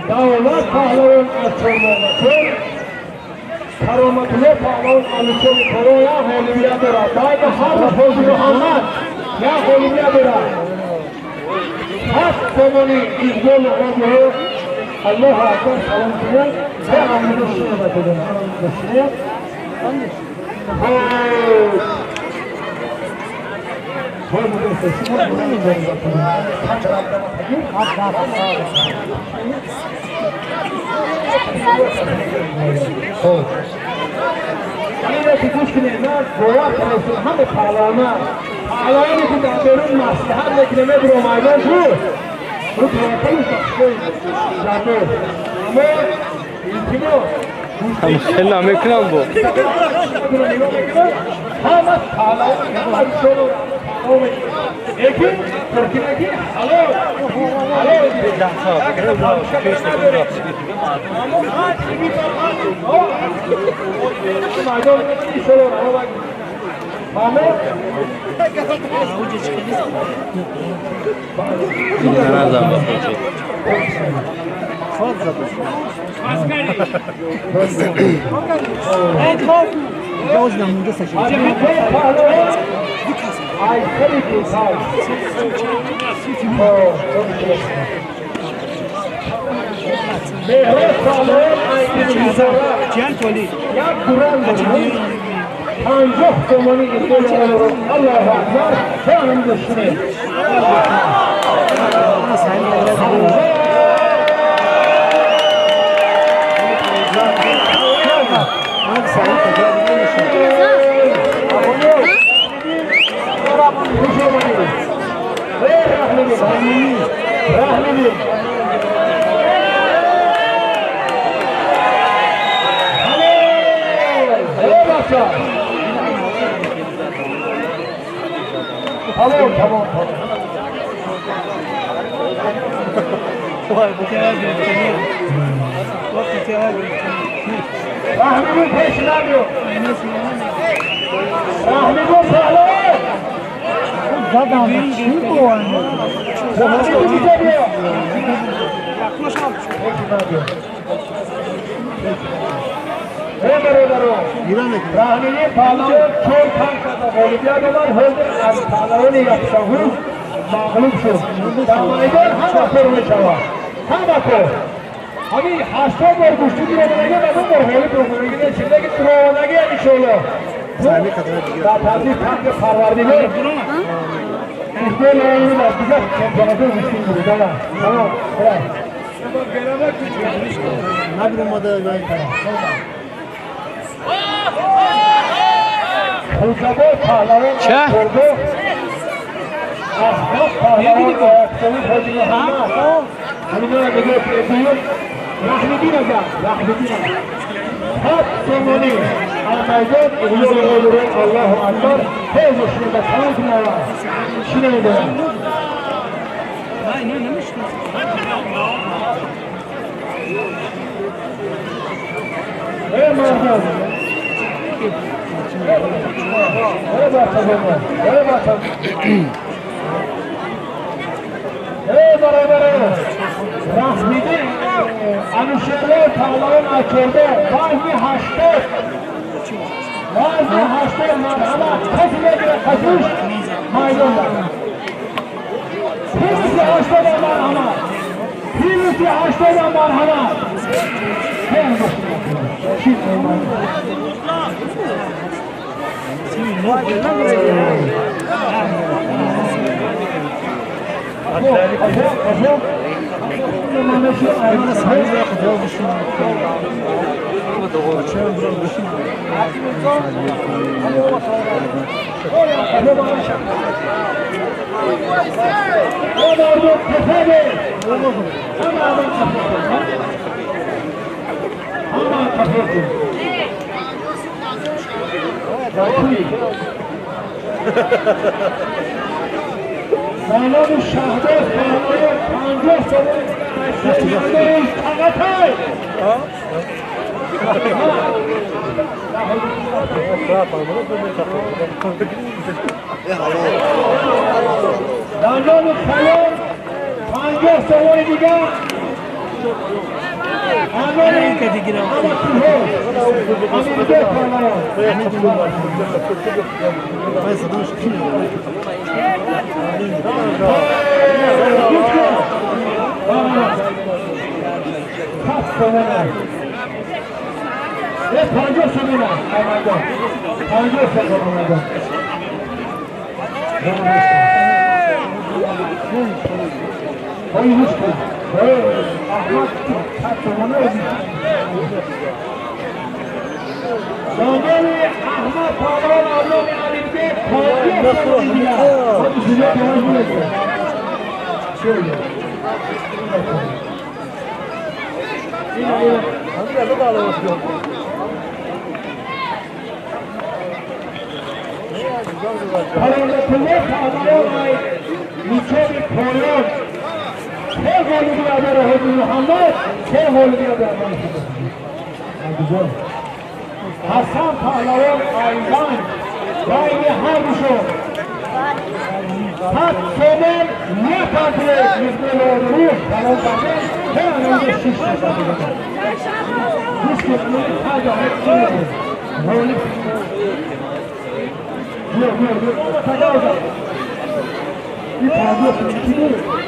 دولت پهلوان اترمانتون کرامتله پهلوان آلوچون کرویا هولویا دارد باید هر حضور آمد یا هولویا دارد هست زمانی ایزگل آمده الله اکبر سلام کنید به آمده شده بکنید آمده شده Thôi một cái sự xin lỗi của người tham gia Thôi Şimdi kuşkunlar boğa kalsın hem parlama Parlama ki dağların maslahat bekleme bir omaydan bu Bu tarafın taşkın Zaten Ama İlkini o هم خیلی نمیکنم با Hamas parlama Hamas şunu Ekin, Türkiye'deki alo, alo. Ay tabii ki sağ ol. Mehmet Sağlık'ın aynı yüzara Cihan Toli ya Kur'an bölümü ancak zamanı izleyen olarak Allah'a akbar canım düşünün. Tamam. Vay bu kadar bir رحمی پیش نمیو رحمی پهلوان زدم چی بوانه رحمی بیجا بیا ایرانه رحمی پهلوان چون پنج شده اولیمپیاد اومد از پهلوان یکشاهو مغلوب شد در میدان همه پر میشود همه پر همین 80 بار گوشتی دیگه و دو بار حالی بکنه چیزی که تروانگی انشالله در تبلیغ تنگ پروردگار فوتبال آیون از دیگر چمپیونات گوشتی بوده تمام نبرو ماده جایی خوزبا پهلوان چه؟ احمد پهلوان اکسوی حاجی محمد همینه بگه بیون رحمدی نگم حد سمونی المیدان اغیار غیره الله اکبر حیزش نگه سلام کنه شینه میده ای مردم ای بچه ای برای رحمیدی انوشیره پهلوان اکرده بعضی 80 مرحبا کسی بگیره کسیش مایدون دارم پیروسی 80 مرحبا پیروسی 80 مرحبا خیلی چی مانان شهداز پهلوان 50 ساله طاقتای مانان سلام 50 ساله دیگه آنان که دیگه حسن پهلوان آیزان رای هر شد حد سومن نه تنطیه مثل روی کلان بردن که انجا 6 نشد دوست کنید حد آهد روی تجاوزه این تجاوزه چی بود؟